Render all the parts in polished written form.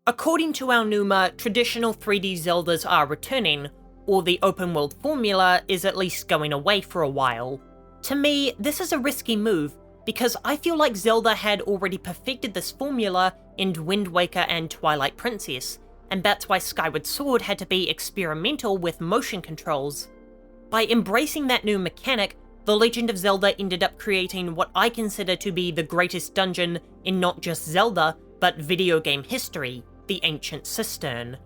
According to Aonuma, traditional 3D Zeldas are returning, or the open world formula is at least going away for a while. To me, this is a risky move, because I feel like Zelda had already perfected this formula in Wind Waker and Twilight Princess, and that's why Skyward Sword had to be experimental with motion controls. By embracing that new mechanic, The Legend of Zelda ended up creating what I consider to be the greatest dungeon in not just Zelda, but video game history, the Ancient Cistern.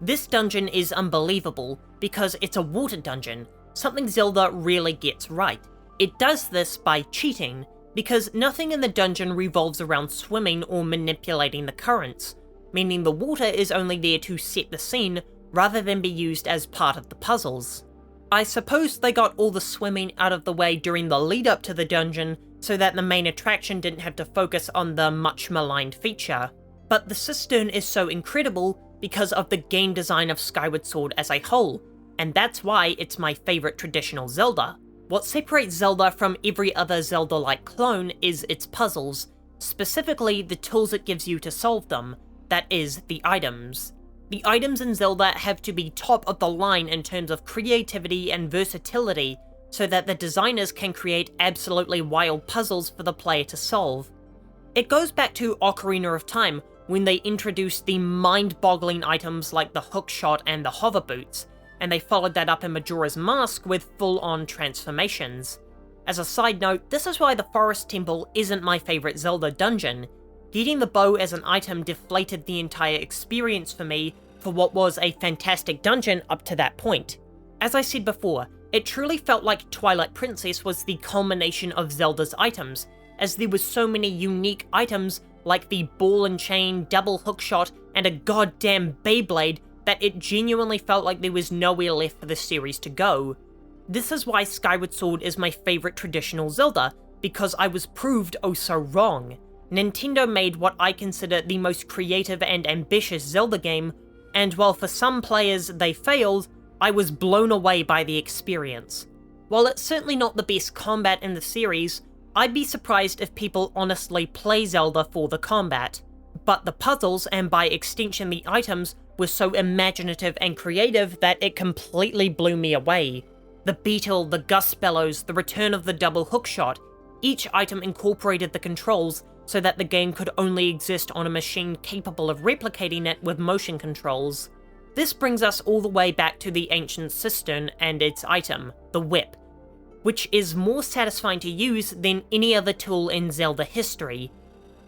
This dungeon is unbelievable because it's a water dungeon, something Zelda really gets right. It does this by cheating, because nothing in the dungeon revolves around swimming or manipulating the currents, meaning the water is only there to set the scene rather than be used as part of the puzzles. I suppose they got all the swimming out of the way during the lead up to the dungeon so that the main attraction didn't have to focus on the much maligned feature. But the cistern is so incredible because of the game design of Skyward Sword as a whole, and that's why it's my favourite traditional Zelda. What separates Zelda from every other Zelda-like clone is its puzzles, specifically the tools it gives you to solve them, that is, the items. The items in Zelda have to be top of the line in terms of creativity and versatility, so that the designers can create absolutely wild puzzles for the player to solve. It goes back to Ocarina of Time, when they introduced the mind-boggling items like the hookshot and the hover boots, and they followed that up in Majora's Mask with full-on transformations. As a side note, this is why the Forest Temple isn't my favourite Zelda dungeon. Getting the bow as an item deflated the entire experience for me for what was a fantastic dungeon up to that point. As I said before, it truly felt like Twilight Princess was the culmination of Zelda's items, as there was so many unique items like the ball and chain, double hookshot, and a goddamn Beyblade that it genuinely felt like there was nowhere left for the series to go. This is why Skyward Sword is my favourite traditional Zelda, because I was proved oh so wrong. Nintendo made what I consider the most creative and ambitious Zelda game, and while for some players they failed, I was blown away by the experience. While it's certainly not the best combat in the series, I'd be surprised if people honestly play Zelda for the combat. But the puzzles, and by extension the items, were so imaginative and creative that it completely blew me away. The beetle, the gust bellows, the return of the double hookshot, each item incorporated the controls so that the game could only exist on a machine capable of replicating it with motion controls. This brings us all the way back to the Ancient Cistern and its item, the whip, which is more satisfying to use than any other tool in Zelda history.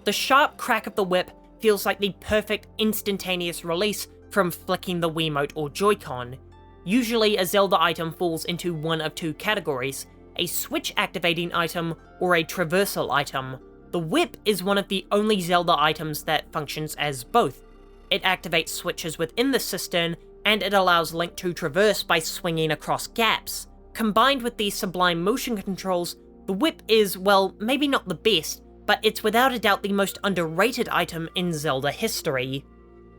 The sharp crack of the whip feels like the perfect instantaneous release from flicking the Wiimote or Joy-Con. Usually a Zelda item falls into one of two categories, a switch activating item or a traversal item. The whip is one of the only Zelda items that functions as both. It activates switches within the cistern, and it allows Link to traverse by swinging across gaps. Combined with these sublime motion controls, the whip is, well, maybe not the best, but it's without a doubt the most underrated item in Zelda history.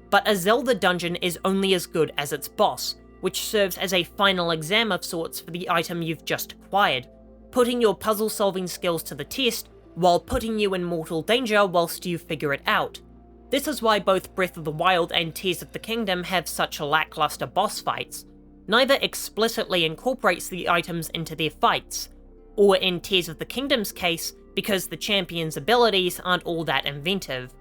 But a Zelda dungeon is only as good as its boss, which serves as a final exam of sorts for the item you've just acquired, putting your puzzle-solving skills to the test, while putting you in mortal danger whilst you figure it out. This is why both Breath of the Wild and Tears of the Kingdom have such lackluster boss fights. Neither explicitly incorporates the items into their fights, or in Tears of the Kingdom's case, because the champion's abilities aren't all that inventive.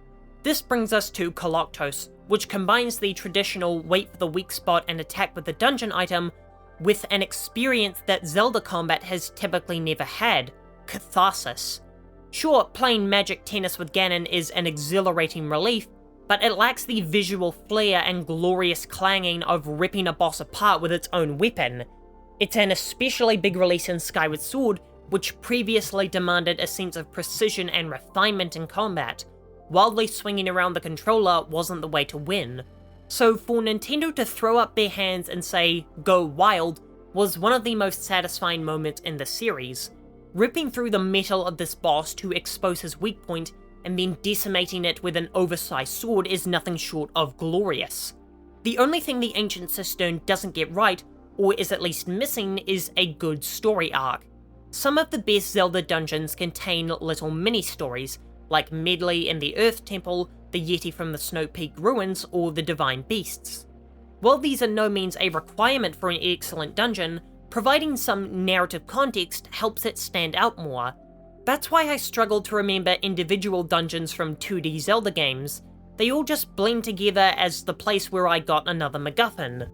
This brings us to Koloktos, which combines the traditional wait for the weak spot and attack with the dungeon item with an experience that Zelda combat has typically never had, catharsis. Sure, playing magic tennis with Ganon is an exhilarating relief, but it lacks the visual flair and glorious clanging of ripping a boss apart with its own weapon. It's an especially big release in Skyward Sword, which previously demanded a sense of precision and refinement in combat. Wildly swinging around the controller wasn't the way to win. So for Nintendo to throw up their hands and say, "Go wild," was one of the most satisfying moments in the series. Ripping through the metal of this boss to expose his weak point, and then decimating it with an oversized sword is nothing short of glorious. The only thing the Ancient Cistern doesn't get right, or is at least missing, is a good story arc. Some of the best Zelda dungeons contain little mini-stories, like Medley in the Earth Temple, the Yeti from the Snow Peak ruins, or the Divine Beasts. While these are no means a requirement for an excellent dungeon, providing some narrative context helps it stand out more. That's why I struggle to remember individual dungeons from 2D Zelda games. They all just blend together as the place where I got another MacGuffin.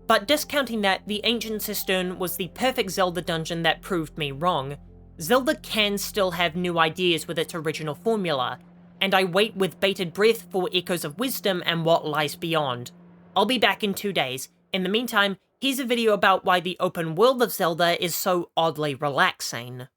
But discounting that, the Ancient Cistern was the perfect Zelda dungeon that proved me wrong. Zelda can still have new ideas with its original formula, and I wait with bated breath for Echoes of Wisdom and what lies beyond. I'll be back in 2 days. In the meantime, here's a video about why the open world of Zelda is so oddly relaxing.